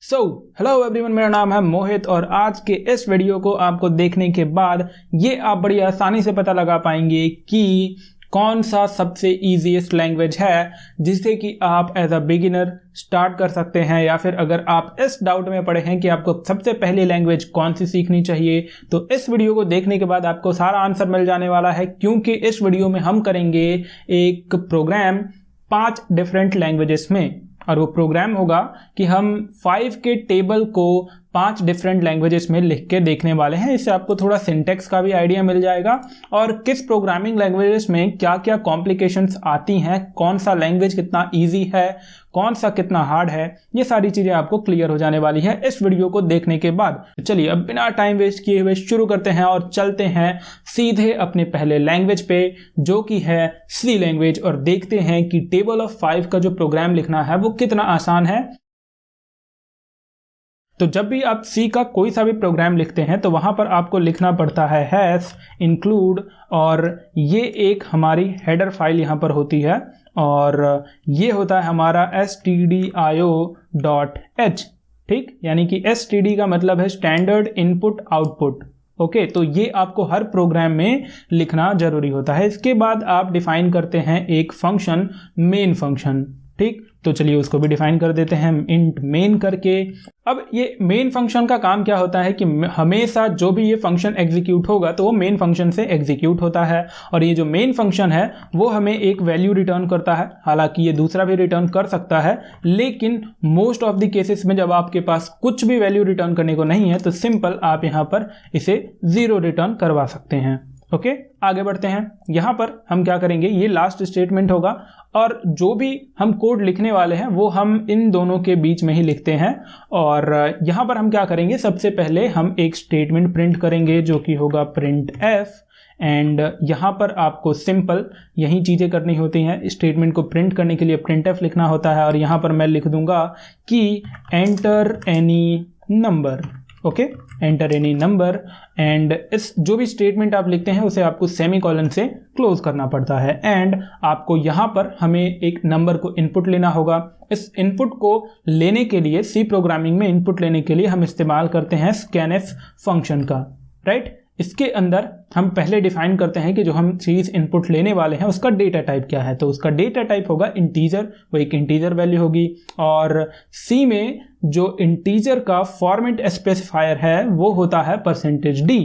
Hello everyone, मेरा नाम है मोहित और आज के इस वीडियो को आपको देखने के बाद ये आप बड़ी आसानी से पता लगा पाएंगे कि कौन सा सबसे ईजीएस्ट लैंग्वेज है जिससे कि आप एज अ बिगिनर स्टार्ट कर सकते हैं, या फिर अगर आप इस डाउट में पड़े हैं कि आपको सबसे पहले लैंग्वेज कौन सी सीखनी चाहिए, तो इस वीडियो को देखने के बाद आपको सारा आंसर मिल जाने वाला है। क्योंकि इस वीडियो में हम करेंगे एक प्रोग्राम 5 डिफरेंट लैंग्वेजेस में, और वो प्रोग्राम होगा कि हम 5 के टेबल को 5 डिफरेंट लैंग्वेजेस में लिख के देखने वाले हैं। इससे आपको थोड़ा सिंटेक्स का भी आइडिया मिल जाएगा और किस प्रोग्रामिंग लैंग्वेजेस में क्या क्या कॉम्प्लिकेशंस आती हैं, कौन सा लैंग्वेज कितना इजी है, कौन सा कितना हार्ड है, ये सारी चीज़ें आपको क्लियर हो जाने वाली है इस वीडियो को देखने के बाद। चलिए अब बिना टाइम वेस्ट किए हुए शुरू करते हैं और चलते हैं सीधे अपने पहले लैंग्वेज पे, जो कि है सी लैंग्वेज, और देखते हैं कि टेबल ऑफ 5 का जो प्रोग्राम लिखना है वो कितना आसान है। तो जब भी आप सी का कोई सा भी प्रोग्राम लिखते हैं तो वहां पर आपको लिखना पड़ता है हैश इंक्लूड, और ये एक हमारी हेडर फाइल यहाँ पर होती है और ये होता है हमारा stdio.h, ठीक, यानी कि std का मतलब है स्टैंडर्ड इनपुट आउटपुट। ओके, तो ये आपको हर प्रोग्राम में लिखना जरूरी होता है। इसके बाद आप डिफाइन करते हैं एक फंक्शन, मेन फंक्शन, ठीक। तो चलिए उसको भी डिफाइन कर देते हैं इंट मेन करके। अब ये मेन फंक्शन का काम क्या होता है कि हमेशा जो भी ये फंक्शन एग्जीक्यूट होगा तो वो मेन फंक्शन से एग्जीक्यूट होता है, और ये जो मेन फंक्शन है वो हमें एक वैल्यू रिटर्न करता है। हालांकि ये दूसरा भी रिटर्न कर सकता है, लेकिन मोस्ट ऑफ द केसेस में जब आपके पास कुछ भी वैल्यू रिटर्न करने को नहीं है तो सिंपल आप यहाँ पर इसे 0 रिटर्न करवा सकते हैं। ओके, आगे बढ़ते हैं। यहाँ पर हम क्या करेंगे, ये लास्ट स्टेटमेंट होगा और जो भी हम कोड लिखने वाले हैं वो हम इन दोनों के बीच में ही लिखते हैं। और यहाँ पर हम क्या करेंगे, सबसे पहले हम एक स्टेटमेंट प्रिंट करेंगे जो कि होगा प्रिंट एफ, एंड यहाँ पर आपको सिंपल यही चीज़ें करनी होती हैं। स्टेटमेंट को प्रिंट करने के लिए प्रिंट एफ लिखना होता है, और यहाँ पर मैं लिख दूंगा कि enter any number. Okay, enter any number, and इस जो भी स्टेटमेंट आप लिखते हैं उसे आपको सेमीकोलन से क्लोज करना पड़ता है। एंड आपको यहाँ पर हमें एक नंबर को इनपुट लेना होगा। इस इनपुट को लेने के लिए सी प्रोग्रामिंग में इनपुट लेने के लिए हम इस्तेमाल करते हैं स्कैनएफ फंक्शन का, राइट। इसके अंदर हम पहले डिफाइन करते हैं कि जो हम चीज़ इनपुट लेने वाले हैं उसका डेटा टाइप क्या है। तो उसका डेटा टाइप होगा इंटीजर, वो एक इंटीजर वैल्यू होगी। और सी में जो इंटीजर का फॉर्मेट स्पेसिफायर है वो होता है %d।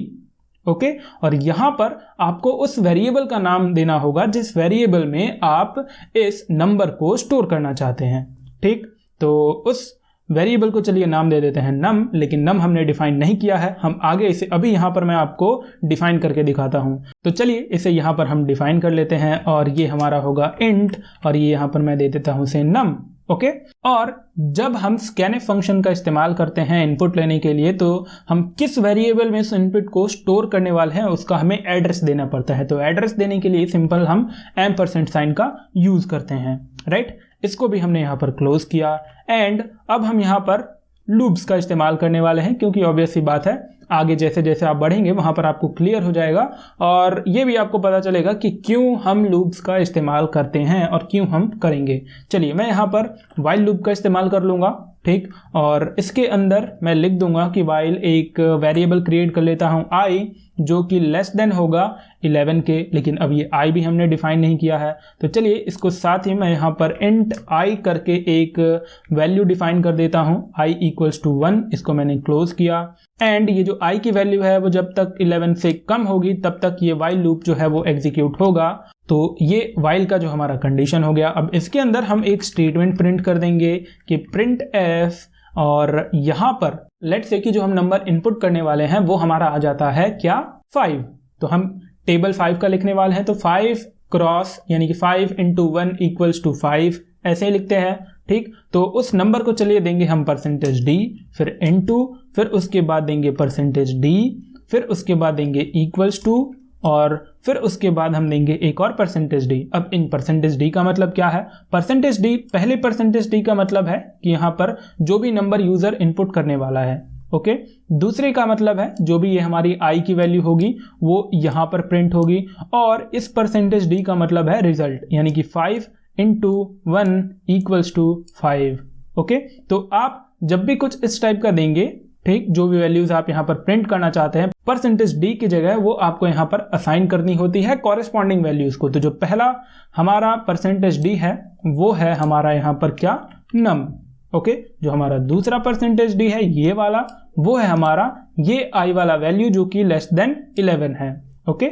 ओके, और यहाँ पर आपको उस वेरिएबल का नाम देना होगा जिस वेरिएबल में आप इस नंबर को स्टोर करना चाहते हैं, ठीक। तो उस वेरिएबल को चलिए नाम दे देते हैं नम, लेकिन नम हमने डिफाइन नहीं किया है, हम आगे इसे अभी यहाँ पर मैं आपको डिफाइन करके दिखाता हूँ। तो चलिए इसे यहाँ पर हम डिफाइन कर लेते हैं, और ये हमारा होगा इंट, और ये यहाँ पर मैं दे देता हूँ इसे नम। ओके, और जब हम स्कैनएफ फंक्शन का इस्तेमाल करते हैं इनपुट लेने के लिए, तो हम किस वेरिएबल में इस इनपुट को स्टोर करने वाले हैं उसका हमें एड्रेस देना पड़ता है। तो एड्रेस देने के लिए सिंपल हम $साइन का यूज करते हैं, राइट। इसको भी हमने यहाँ पर क्लोज किया, एंड अब हम यहाँ पर लूप्स का इस्तेमाल करने वाले हैं, क्योंकि ऑब्वियस सी बात है आगे जैसे जैसे आप बढ़ेंगे वहाँ पर आपको क्लियर हो जाएगा और ये भी आपको पता चलेगा कि क्यों हम लूप्स का इस्तेमाल करते हैं और क्यों हम करेंगे। चलिए मैं यहाँ पर वाइल लूप का इस्तेमाल कर लूँगा, ठीक, और इसके अंदर मैं लिख दूंगा कि वाइल एक वेरिएबल क्रिएट कर लेता हूँ i, जो कि लेस देन होगा 11 के, लेकिन अब ये i भी हमने डिफाइन नहीं किया है। तो चलिए इसको साथ ही मैं यहाँ पर इंट i करके एक वैल्यू डिफाइन कर देता हूँ, i = 1। इसको मैंने क्लोज किया, एंड ये जो i की वैल्यू है वो जब तक 11 से कम होगी तब तक ये वाइल लूप जो है वो एग्जीक्यूट होगा। तो ये वाइल का जो हमारा कंडीशन हो गया। अब इसके अंदर हम एक स्टेटमेंट प्रिंट कर देंगे कि प्रिंट एफ, और यहाँ पर लेट्स से कि जो हम नंबर इनपुट करने वाले हैं वो हमारा आ जाता है क्या, 5। तो हम टेबल 5 का लिखने वाले हैं, तो 5 क्रॉस यानी कि 5 × 1 = 5 ऐसे ही लिखते हैं, ठीक। तो उस नंबर को चलिए देंगे हम %d, फिर इनटू, फिर उसके बाद देंगे %d, फिर उसके बाद देंगे इक्वल्स टू, और फिर उसके बाद हम देंगे एक और %d। अब इन %d का मतलब क्या है, %d, पहले %d का मतलब है कि यहाँ पर जो भी नंबर यूजर इनपुट करने वाला है। ओके, दूसरे का मतलब है जो भी ये हमारी i की वैल्यू होगी वो यहाँ पर प्रिंट होगी, और इस %d का मतलब है रिजल्ट, यानी कि 5 × 1 = 5। ओके, तो आप जब भी कुछ इस टाइप का देंगे, ठीक, जो भी वैल्यूज आप यहाँ पर प्रिंट करना चाहते हैं, परसेंटेज डी की जगह वो आपको यहाँ पर असाइन करनी होती है कॉरेस्पॉन्डिंग वैल्यूज को। तो जो पहला हमारा परसेंटेज डी है वो है हमारा यहाँ पर क्या, नम। ओके, जो हमारा दूसरा परसेंटेज डी है ये वाला, वो है हमारा ये आई वाला वैल्यू जो कि लेस देन 11 है। ओके,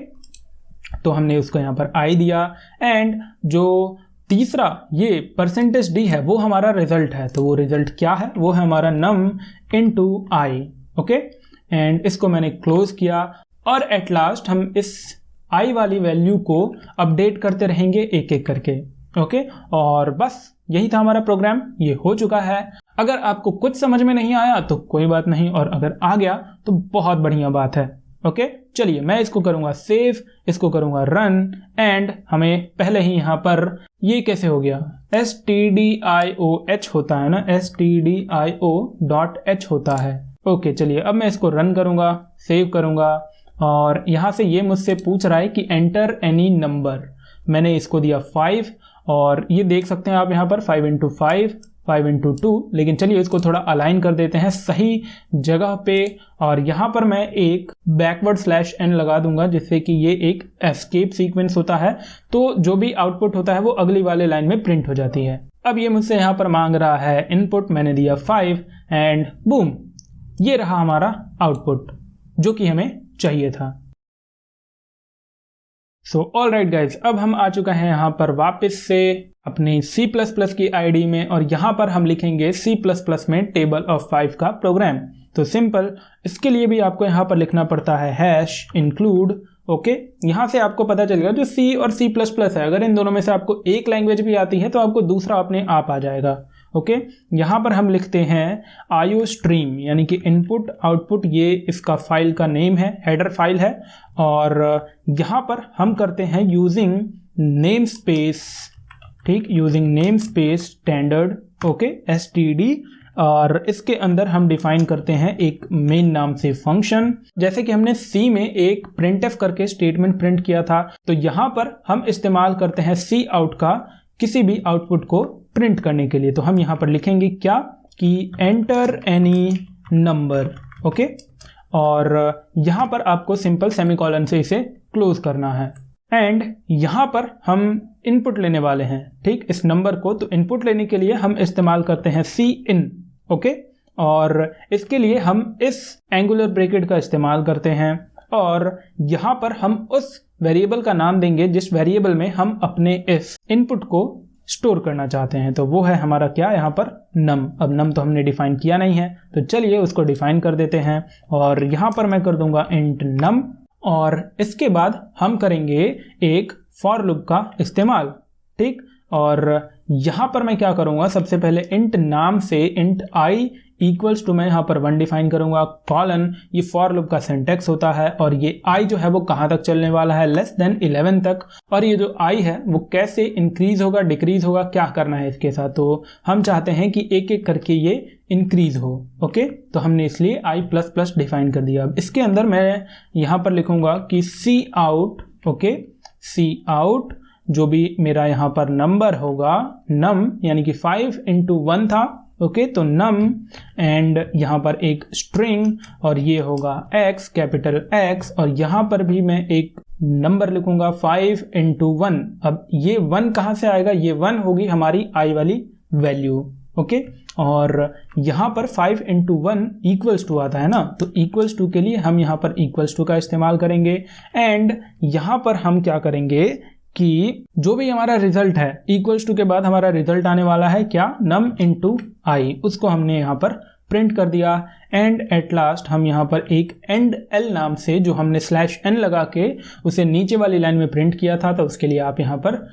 तो हमने उसको यहाँ पर आई दिया। एंड जो तीसरा ये परसेंटेज डी है वो हमारा रिजल्ट है, तो वो रिजल्ट क्या है, वो है हमारा नम इनटू आई। ओके, एंड इसको मैंने क्लोज किया और एट लास्ट हम इस आई वाली वैल्यू को अपडेट करते रहेंगे एक एक करके। ओके, और बस यही था हमारा प्रोग्राम, ये हो चुका है। अगर आपको कुछ समझ में नहीं आया तो कोई बात नहीं, और अगर आ गया तो बहुत बढ़िया बात है। ओके, चलिए मैं इसको करूंगा सेव, इसको करूंगा रन, एंड हमें पहले ही यहाँ पर ये कैसे हो गया, stdioh होता है ना, stdio.h होता है। ओके, चलिए अब मैं इसको रन करूंगा, सेव करूंगा, और यहाँ से ये मुझसे पूछ रहा है कि एंटर एनी नंबर। मैंने इसको दिया 5, और ये देख सकते हैं आप यहाँ पर 5 × 5, 5 × 2, लेकिन चलिए इसको थोड़ा अलाइन कर देते हैं सही जगह पे, और यहाँ पर मैं एक बैकवर्ड /n लगा दूंगा जिससे कि ये एक एस्केप सीक्वेंस होता है, तो जो भी आउटपुट होता है वो अगली वाले लाइन में प्रिंट हो जाती है। अब ये मुझसे यहाँ पर मांग रहा है इनपुट, मैंने दिया 5 एंड बूम, ये रहा हमारा आउटपुट जो कि हमें चाहिए था। सो ऑल राइट गाइज, अब हम आ चुका है यहाँ पर वापस से अपनी C++ की आईडी में, और यहाँ पर हम लिखेंगे C++ में टेबल ऑफ 5 का प्रोग्राम। तो सिंपल, इसके लिए भी आपको यहाँ पर लिखना पड़ता है #include। ओके, यहाँ से आपको पता चलेगा जो C और C++ है, अगर इन दोनों में से आपको एक लैंग्वेज भी आती है तो आपको दूसरा अपने आप आ जाएगा। ओके, यहाँ पर हम लिखते हैं IOStream, यानी कि इनपुट आउटपुट, ये इसका फाइल का नेम है, हेडर फाइल है, और यहाँ पर हम करते हैं यूजिंग नेम स्पेस, ठीक, using name space standard, okay, std, और इसके अंदर हम डिफाइन करते हैं एक मेन नाम से फंक्शन। जैसे कि हमने C में एक printf करके स्टेटमेंट प्रिंट किया था, तो यहाँ पर हम इस्तेमाल करते हैं cout का किसी भी आउटपुट को प्रिंट करने के लिए। तो हम यहाँ पर लिखेंगे क्या कि एंटर एनी नंबर। ओके, और यहाँ पर आपको सिंपल सेमीकोलन से इसे क्लोज करना है। एंड यहाँ पर हम इनपुट लेने वाले हैं, ठीक, इस नंबर को। तो इनपुट लेने के लिए हम इस्तेमाल करते हैं cin। ओके, और इसके लिए हम इस एंगुलर ब्रैकेट का इस्तेमाल करते हैं, और यहाँ पर हम उस वेरिएबल का नाम देंगे जिस वेरिएबल में हम अपने इस इनपुट को स्टोर करना चाहते हैं। तो वो है हमारा क्या, यहाँ पर नम। अब नम तो हमने डिफाइन किया नहीं है, तो चलिए उसको डिफाइन कर देते हैं, और यहाँ पर मैं कर दूंगा इंट नम, और इसके बाद हम करेंगे एक फॉर लूप का इस्तेमाल, ठीक। और यहाँ पर मैं क्या करूँगा, सबसे पहले इंट नाम से इंट आई इक्वल्स टू, मैं यहाँ पर 1 डिफाइन करूँगा, कॉलन, ये फॉर लूप का सिंटेक्स होता है, और ये आई जो है वो कहाँ तक चलने वाला है, लेस देन 11 तक। और ये जो आई है वो कैसे इंक्रीज होगा, डिक्रीज होगा, क्या करना है इसके साथ, तो हम चाहते हैं कि एक एक करके ये इंक्रीज हो। ओके, तो हमने इसलिए i++ डिफाइन कर दिया। अब इसके अंदर मैं यहाँ पर लिखूँगा कि cout, ओके, cout जो भी मेरा यहाँ पर नंबर होगा, नम, यानी कि 5 × 1 था, ओके, तो नम, एंड यहाँ पर एक स्ट्रिंग, और ये होगा x, कैपिटल X, और यहाँ पर भी मैं एक नंबर लिखूंगा 5 × 1। अब ये 1 कहाँ से आएगा, ये 1 होगी हमारी i वाली वैल्यू, ओके, और यहाँ पर 5 × 1 इक्वल्स टू आता है ना, तो इक्वल्स टू के लिए हम यहाँ पर इक्वल्स टू का इस्तेमाल करेंगे। एंड यहाँ पर हम क्या करेंगे कि जो भी हमारा रिजल्ट है, इक्वल्स टू के बाद हमारा रिजल्ट आने वाला है क्या, नम × i, उसको हमने यहाँ पर प्रिंट कर दिया। एंड एट लास्ट हम यहाँ पर एक एंड l नाम से, जो हमने /n लगा के उसे नीचे वाली लाइन में प्रिंट किया था, तो उसके लिए आप यहाँ पर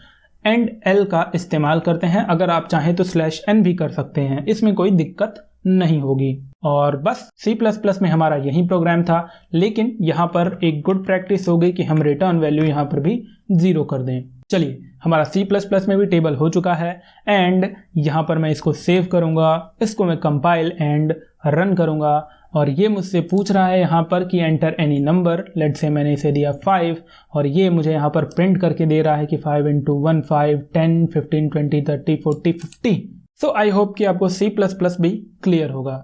एंड l का इस्तेमाल करते हैं। अगर आप चाहें तो /n भी कर सकते हैं, इसमें कोई दिक्कत नहीं होगी। और बस C++ में हमारा यही प्रोग्राम था, लेकिन यहाँ पर एक गुड प्रैक्टिस हो गई कि हम रिटर्न वैल्यू यहाँ पर भी 0 कर दें। चलिए, हमारा C++ में भी टेबल हो चुका है, एंड यहाँ पर मैं इसको सेव करूँगा, इसको मैं कंपाइल एंड रन करूँगा, और ये मुझसे पूछ रहा है यहाँ पर कि enter any number. Let's say मैंने इसे दिया 5, और ये मुझे यहाँ पर प्रिंट करके दे रहा है कि 5 × 1 5, 10, 15, 20, 30, 40, 50। सो आई होप कि आपको C++ भी क्लियर होगा।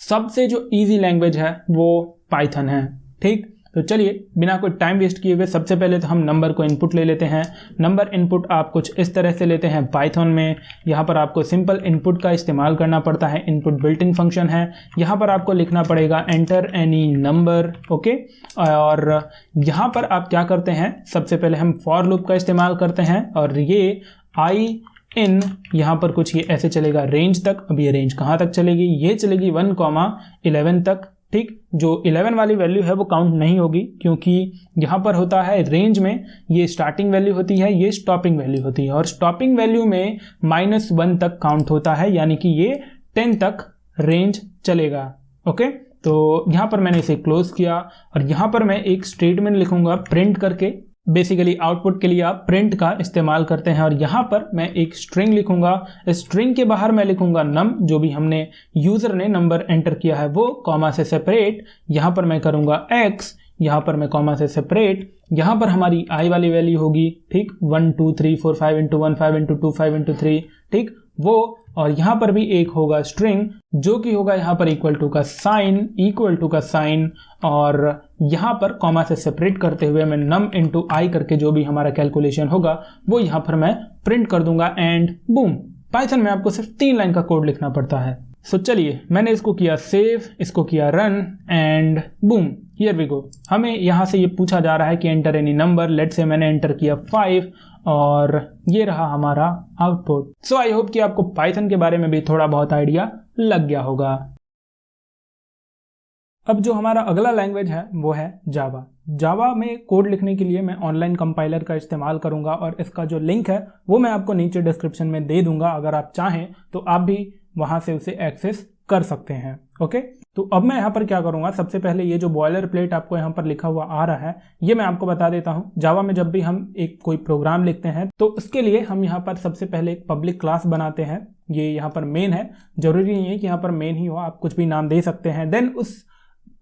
सबसे जो इजी लैंग्वेज है वो पाइथन है, ठीक। तो चलिए बिना कोई टाइम वेस्ट किए हुए सबसे पहले तो हम नंबर को इनपुट ले लेते हैं। नंबर इनपुट आप कुछ इस तरह से लेते हैं पाइथन में। यहाँ पर आपको सिंपल इनपुट का इस्तेमाल करना पड़ता है, इनपुट बिल्ट इन फंक्शन है। यहाँ पर आपको लिखना पड़ेगा एंटर एनी नंबर, ओके। और यहाँ पर आप क्या करते हैं, सबसे पहले हम फॉर लूप का इस्तेमाल करते हैं और ये आई इन यहाँ पर कुछ ये ऐसे चलेगा रेंज तक। अब ये रेंज कहाँ तक चलेगी, ये चलेगी 1,11 तक, ठीक। जो 11 वाली वैल्यू है वो काउंट नहीं होगी क्योंकि यहाँ पर होता है रेंज में ये स्टार्टिंग वैल्यू होती है, ये स्टॉपिंग वैल्यू होती है और स्टॉपिंग वैल्यू में -1 तक काउंट होता है, यानी कि ये 10 तक रेंज चलेगा, ओके। तो यहाँ पर मैंने इसे क्लोज किया और यहाँ पर मैं एक स्टेटमेंट लिखूंगा प्रिंट करके। बेसिकली आउटपुट के लिए आप प्रिंट का इस्तेमाल करते हैं और यहाँ पर मैं एक स्ट्रिंग लिखूंगा। स्ट्रिंग के बाहर मैं लिखूंगा नम, जो भी हमने यूजर ने नंबर एंटर किया है वो, कॉमा से सेपरेट। यहाँ पर मैं करूंगा x, यहाँ पर मैं कॉमा से सेपरेट। यहाँ पर हमारी i वाली वैल्यू होगी, ठीक, 1 2 3 4 5 इंटू 1 5 इंटू 2 5 इंटू 3, ठीक वो। और यहाँ पर भी एक होगा स्ट्रिंग जो कि होगा यहाँ पर इक्वल टू का साइन, और यहाँ पर कॉमा से सेपरेट करते हुए मैं नम इंटू आई करके जो भी हमारा कैलकुलेशन होगा वो यहाँ पर मैं प्रिंट कर दूंगा एंड बूम। पाइथन में आपको सिर्फ 3 लाइन का कोड लिखना पड़ता है। सो चलिए मैंने इसको किया सेव, इसको किया run and boom, here we go. हमें यहाँ से ये पूछा जा रहा है कि एंटर एनी नंबर। लेट से मैंने एंटर किया 5 और ये रहा हमारा आउटपुट। सो आई होप कि आपको पाइथन के बारे में भी थोड़ा बहुत आइडिया लग गया होगा। अब जो हमारा अगला लैंग्वेज है वो है जावा। जावा में कोड लिखने के लिए मैं ऑनलाइन कंपाइलर का इस्तेमाल करूंगा और इसका जो लिंक है वो मैं आपको नीचे डिस्क्रिप्शन में दे दूंगा। अगर आप चाहें तो आप भी वहां से उसे एक्सेस कर सकते हैं, ओके। तो अब मैं यहाँ पर क्या करूँगा, सबसे पहले ये जो बॉयलर प्लेट आपको यहाँ पर लिखा हुआ आ रहा है ये मैं आपको बता देता हूँ। जावा में जब भी हम एक कोई प्रोग्राम लिखते हैं तो उसके लिए हम यहाँ पर सबसे पहले एक पब्लिक क्लास बनाते हैं। ये यहाँ पर मेन है, जरूरी नहीं है कि यहाँ पर मेन ही हो, आप कुछ भी नाम दे सकते हैं। देन उस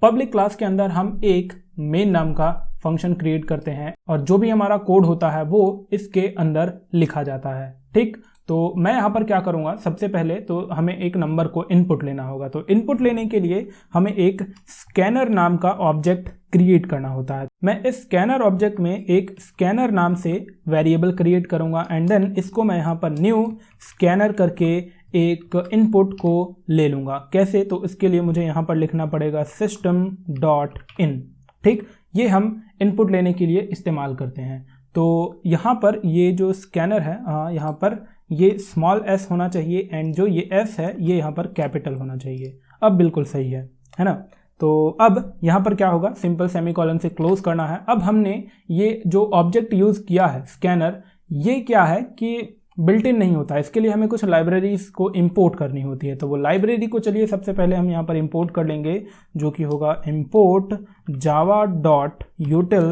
पब्लिक क्लास के अंदर हम एक मेन नाम का फंक्शन क्रिएट करते हैं और जो भी हमारा कोड होता है वो इसके अंदर लिखा जाता है, ठीक। तो मैं यहाँ पर क्या करूँगा, सबसे पहले तो हमें एक नंबर को इनपुट लेना होगा। तो इनपुट लेने के लिए हमें एक स्कैनर नाम का ऑब्जेक्ट क्रिएट करना होता है। मैं इस स्कैनर ऑब्जेक्ट में एक स्कैनर नाम से वेरिएबल क्रिएट करूँगा एंड देन इसको मैं यहाँ पर न्यू स्कैनर करके एक इनपुट को ले लूँगा। कैसे, तो इसके लिए मुझे यहाँ पर लिखना पड़ेगा system.in, ठीक। ये हम इनपुट लेने के लिए इस्तेमाल करते हैं। तो यहाँ पर ये जो स्कैनर है, यहाँ पर ये स्मॉल s होना चाहिए एंड जो ये s है ये यहाँ पर कैपिटल होना चाहिए। अब बिल्कुल सही है ना। तो अब यहाँ पर क्या होगा, सिंपल सेमीकोलन से क्लोज करना है। अब हमने ये जो ऑब्जेक्ट यूज़ किया है स्कैनर, ये क्या है कि बिल्ट इन नहीं होता है, इसके लिए हमें कुछ लाइब्रेरीज को इंपोर्ट करनी होती है। तो वो लाइब्रेरी को चलिए सबसे पहले हम यहाँ पर इंपोर्ट कर लेंगे, जो कि होगा import java.util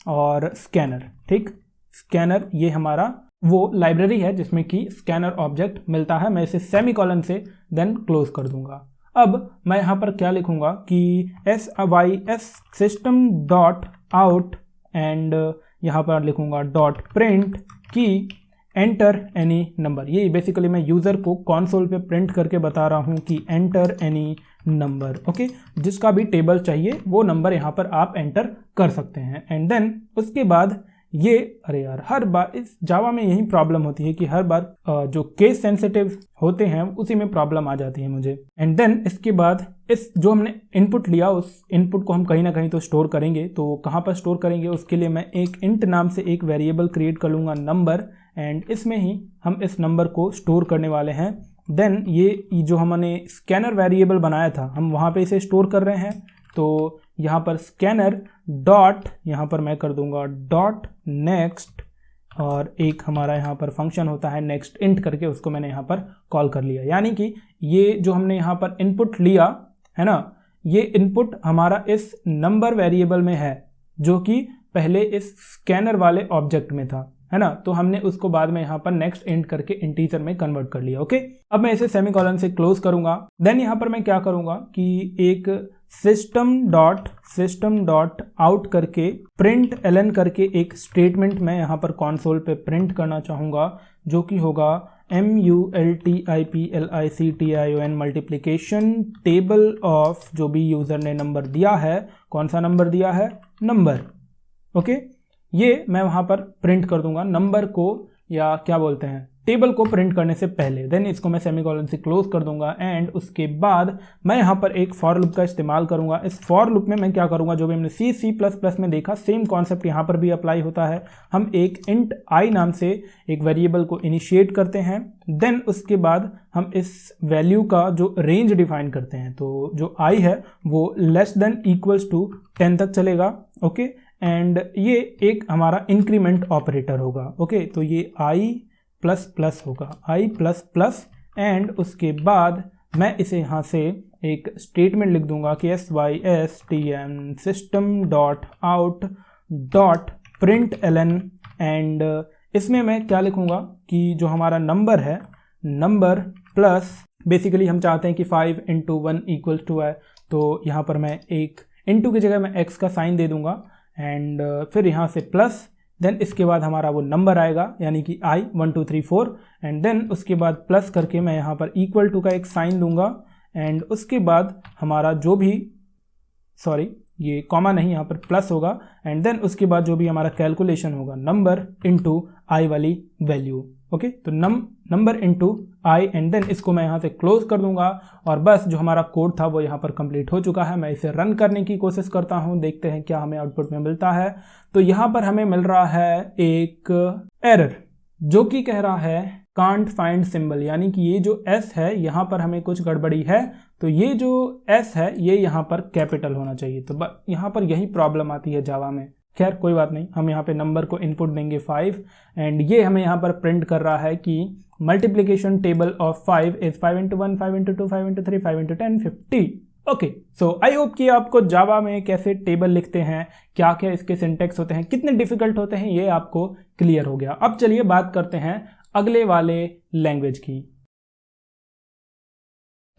और स्कैनर, ठीक। स्कैनर ये हमारा वो लाइब्रेरी है जिसमें कि स्कैनर ऑब्जेक्ट मिलता है। मैं इसे सेमीकोलन से देन क्लोज कर दूंगा। अब मैं यहाँ पर क्या लिखूंगा कि sys system.out एंड यहाँ पर लिखूंगा .print की एंटर एनी नंबर। ये बेसिकली मैं यूज़र को कंसोल पे प्रिंट करके बता रहा हूँ कि एंटर एनी नंबर, ओके। जिसका भी टेबल चाहिए वो नंबर यहाँ पर आप एंटर कर सकते हैं एंड देन उसके बाद ये, अरे यार हर बार इस जावा में यही प्रॉब्लम होती है कि हर बार जो केस सेंसिटिव होते हैं उसी में प्रॉब्लम आ जाती है मुझे। एंड देन इसके बाद इस जो हमने इनपुट लिया उस इनपुट को हम कहीं ना कहीं तो स्टोर करेंगे। तो कहाँ पर स्टोर करेंगे, उसके लिए मैं एक इंट नाम से एक वेरिएबल क्रिएट कर लूँगा नंबर एंड इसमें ही हम इस नंबर को स्टोर करने वाले हैं। देन ये जो हमने स्कैनर वेरिएबल बनाया था हम वहाँ पे इसे स्टोर कर रहे हैं। तो यहाँ पर स्कैनर डॉट, यहाँ पर मैं कर दूंगा डॉट नेक्स्ट और एक हमारा यहाँ पर फंक्शन होता है नेक्स्ट इंट करके, उसको मैंने यहाँ पर कॉल कर लिया। यानी कि ये जो हमने यहाँ पर इनपुट लिया है ना, ये इनपुट हमारा इस नंबर वेरिएबल में है जो कि पहले इस स्कैनर वाले ऑब्जेक्ट में था, है ना। तो हमने उसको बाद में यहाँ पर नेक्स्ट इंट करके इंटीजर में कन्वर्ट कर लिया, ओके। अब मैं इसे सेमीकोलन से क्लोज करूंगा। देन यहाँ पर मैं क्या करूंगा कि एक सिस्टम डॉट आउट करके प्रिंट एलन करके एक स्टेटमेंट मैं यहाँ पर कंसोल पे प्रिंट करना चाहूँगा, जो कि होगा multiplication मल्टीप्लिकेशन टेबल ऑफ जो भी यूज़र ने नंबर दिया है, कौन सा नंबर दिया है, नंबर। ओके, ये मैं वहाँ पर प्रिंट कर दूंगा नंबर को, या क्या बोलते हैं, टेबल को प्रिंट करने से पहले। देन इसको मैं सेमीकोलन से क्लोज कर दूंगा एंड उसके बाद मैं यहाँ पर एक फॉर लूप का इस्तेमाल करूँगा। इस फॉर लूप में मैं क्या करूँगा, जो भी हमने C++ में देखा सेम कॉन्सेप्ट यहाँ पर भी अप्लाई होता है। हम एक इंट i नाम से एक वेरिएबल को इनिशिएट करते हैं, देन उसके बाद हम इस वैल्यू का जो रेंज डिफाइन करते हैं, तो जो i है वो लेस देन इक्वल्स टू 10 तक चलेगा। ओके, एंड ये एक हमारा इंक्रीमेंट ऑपरेटर होगा। ओके, तो ये i प्लस प्लस होगा, i प्लस प्लस, एंड उसके बाद मैं इसे यहाँ से एक स्टेटमेंट लिख दूंगा कि systm system dot out dot print ln, and इसमें मैं क्या लिखूंगा कि जो हमारा नंबर है, नंबर प्लस, बेसिकली हम चाहते हैं कि 5 × 1 = 2 है, तो यहाँ पर मैं एक इंटू की जगह मैं x का साइन दे दूंगा एंड फिर यहाँ से प्लस, देन इसके बाद हमारा वो नंबर आएगा यानी कि i 1 2 3 4, एंड देन उसके बाद प्लस करके मैं यहाँ पर इक्वल टू का एक साइन दूंगा, एंड उसके बाद हमारा जो भी, सॉरी ये कॉमा नहीं, यहाँ पर प्लस होगा, एंड देन उसके बाद जो भी हमारा कैलकुलेशन होगा, नंबर इनटू i वाली वैल्यू। ओके, तो number into i, and then इसको मैं यहाँ से क्लोज कर दूंगा और बस जो हमारा कोड था वो यहाँ पर कंप्लीट हो चुका है। मैं इसे रन करने की कोशिश करता हूँ, देखते हैं क्या हमें आउटपुट में मिलता है। तो यहाँ पर हमें मिल रहा है एक एरर जो कि कह रहा है कांट फाइंड सिंबल, यानी कि ये जो s है यहाँ पर हमें कुछ गड़बड़ी है, तो ये जो s है ये यहाँ पर कैपिटल होना चाहिए। तो यहाँ पर यही प्रॉब्लम आती है जावा में। खैर कोई बात नहीं, हम यहाँ पे नंबर को इनपुट देंगे 5, एंड ये हमें यहाँ पर प्रिंट कर रहा है कि multiplication table of 5 is 5 × 1 5 × 2 5 × 3 5 × 10 50। Okay, so I hope कि आपको जावा में कैसे टेबल लिखते हैं, क्या क्या इसके सिंटेक्स होते हैं, कितने डिफिकल्ट होते हैं, ये आपको क्लियर हो गया। अब चलिए बात करते हैं अगले वाले लैंग्वेज की।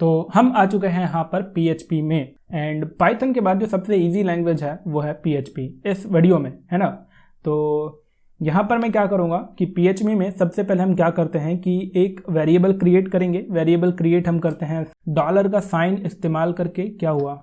तो हम आ चुके हैं यहाँ पर PHP में, एंड पाइथन के बाद जो सबसे इजी लैंग्वेज है वो है PHP इस वीडियो में, है ना। तो यहाँ पर मैं क्या करूँगा कि PHP में सबसे पहले हम क्या करते हैं कि एक वेरिएबल क्रिएट करेंगे। वेरिएबल क्रिएट हम करते हैं डॉलर का साइन इस्तेमाल करके। क्या हुआ,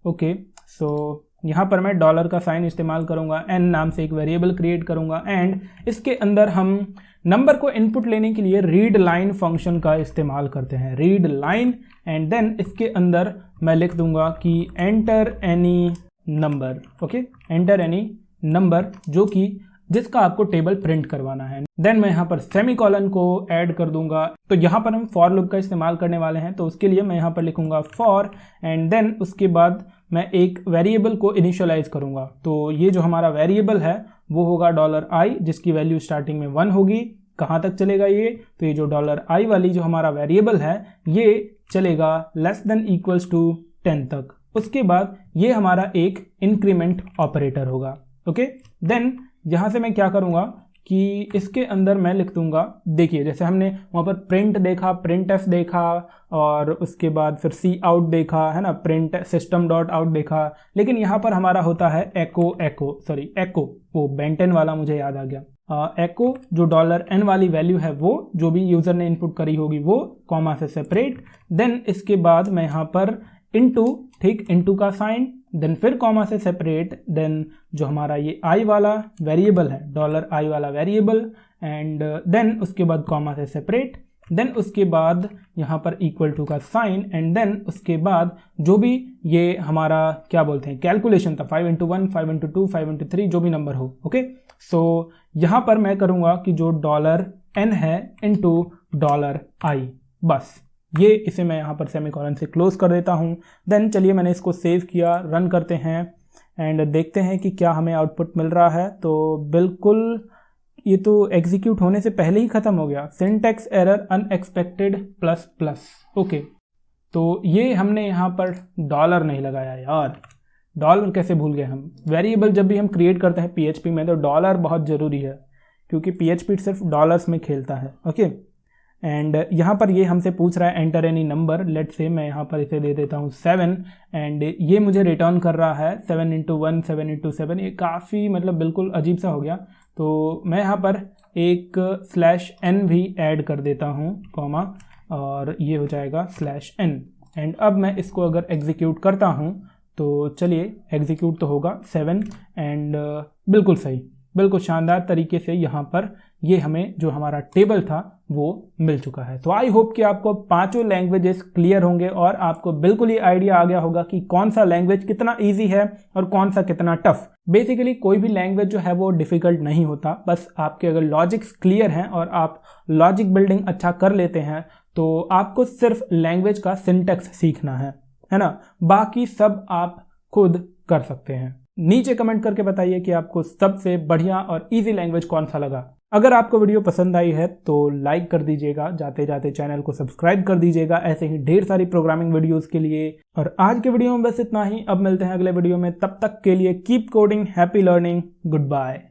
ओके, सो यहाँ पर मैं डॉलर का साइन इस्तेमाल करूँगा, n नाम से एक वेरिएबल क्रिएट करूँगा, एंड इसके अंदर हम नंबर को इनपुट लेने के लिए रीड लाइन फंक्शन का इस्तेमाल करते हैं, रीड लाइन, एंड देन इसके अंदर मैं लिख दूंगा कि enter any number. Okay, enter any number जो कि जिसका आपको टेबल प्रिंट करवाना है। देन मैं यहाँ पर सेमीकोलन को ऐड कर दूंगा। तो यहाँ पर हम फॉर लूप का इस्तेमाल करने वाले हैं, तो उसके लिए मैं यहाँ पर लिखूंगा फॉर, एंड देन उसके बाद मैं एक वेरिएबल को इनिशियलाइज करूंगा। तो ये जो हमारा वेरिएबल है वो होगा $i, जिसकी वैल्यू स्टार्टिंग में 1 होगी। कहाँ तक चलेगा ये, तो ये जो $i वाली जो हमारा वेरिएबल है ये चलेगा लेस देन इक्वल्स टू 10 तक। उसके बाद ये हमारा एक इंक्रीमेंट ऑपरेटर होगा। ओके, देन यहाँ से मैं क्या करूँगा कि इसके अंदर मैं लिख दूंगा, देखिए जैसे हमने वहाँ पर प्रिंट देखा, प्रिंट एफ देखा, और उसके बाद फिर सी आउट देखा, है ना, प्रिंट सिस्टम डॉट आउट देखा, लेकिन यहाँ पर हमारा होता है एको, वो बेंटेन वाला मुझे याद आ गया। एको जो $n वाली वैल्यू है वो जो भी यूज़र ने इनपुट करी होगी वो कॉमा से सेपरेट, देन इसके बाद मैं यहाँ पर इनटू, ठीक, इनटू का साइन, देन फिर कॉमा से सेपरेट, देन जो हमारा ये i वाला वेरिएबल है, $i वाला वेरिएबल, एंड देन उसके बाद कॉमा से सेपरेट, देन उसके बाद यहाँ पर इक्वल टू का साइन, एंड देन उसके बाद जो भी ये हमारा क्या बोलते हैं कैलकुलेशन था, 5 × 1 5 × 2 5 × 3 जो भी नंबर हो। ओके, सो यहाँ पर मैं करूँगा कि जो $n है इनटू $i, बस ये, इसे मैं यहाँ पर सेमीकोलन से क्लोज कर देता हूँ। देन चलिए मैंने इसको सेव किया, रन करते हैं एंड देखते हैं कि क्या हमें आउटपुट मिल रहा है। तो बिल्कुल ये तो एग्जीक्यूट होने से पहले ही ख़त्म हो गया, सिंटैक्स एरर अनएक्सपेक्टेड ++। ओके, तो ये हमने यहाँ पर डॉलर नहीं लगाया यार, डॉलर कैसे भूल गए हम। वेरिएबल जब भी हम क्रिएट करते हैं PHP में तो डॉलर बहुत ज़रूरी है, क्योंकि PHP सिर्फ डॉलर्स में खेलता है। ओके, एंड यहाँ पर ये हमसे पूछ रहा है enter any number, let's say मैं यहाँ पर इसे दे देता हूँ 7 एंड ये मुझे रिटर्न कर रहा है 7 × 1 7 × 7। ये काफ़ी मतलब बिल्कुल अजीब सा हो गया, तो मैं यहाँ पर एक /n भी ऐड कर देता हूँ कॉमा, और ये हो जाएगा /n। एंड अब मैं इसको अगर एग्जीक्यूट करता हूँ तो चलिए एग्जीक्यूट तो होगा 7 एंड बिल्कुल सही, बिल्कुल शानदार तरीके से यहाँ पर ये हमें जो हमारा टेबल था वो मिल चुका है। तो आई होप कि आपको पांचों लैंग्वेजेस क्लियर होंगे और आपको बिल्कुल ही आइडिया आ गया होगा कि कौन सा लैंग्वेज कितना इजी है और कौन सा कितना टफ। बेसिकली कोई भी लैंग्वेज जो है वो डिफ़िकल्ट नहीं होता, बस आपके अगर लॉजिक्स क्लियर हैं और आप लॉजिक बिल्डिंग अच्छा कर लेते हैं तो आपको सिर्फ लैंग्वेज का सिंटैक्स सीखना है ना, बाकी सब आप खुद कर सकते हैं। नीचे कमेंट करके बताइए कि आपको सबसे बढ़िया और इजी लैंग्वेज कौन सा लगा। अगर आपको वीडियो पसंद आई है तो लाइक कर दीजिएगा, जाते जाते चैनल को सब्सक्राइब कर दीजिएगा ऐसे ही ढेर सारी प्रोग्रामिंग वीडियोस के लिए। और आज के वीडियो में बस इतना ही, अब मिलते हैं अगले वीडियो में, तब तक के लिए keep coding, happy learning, good bye.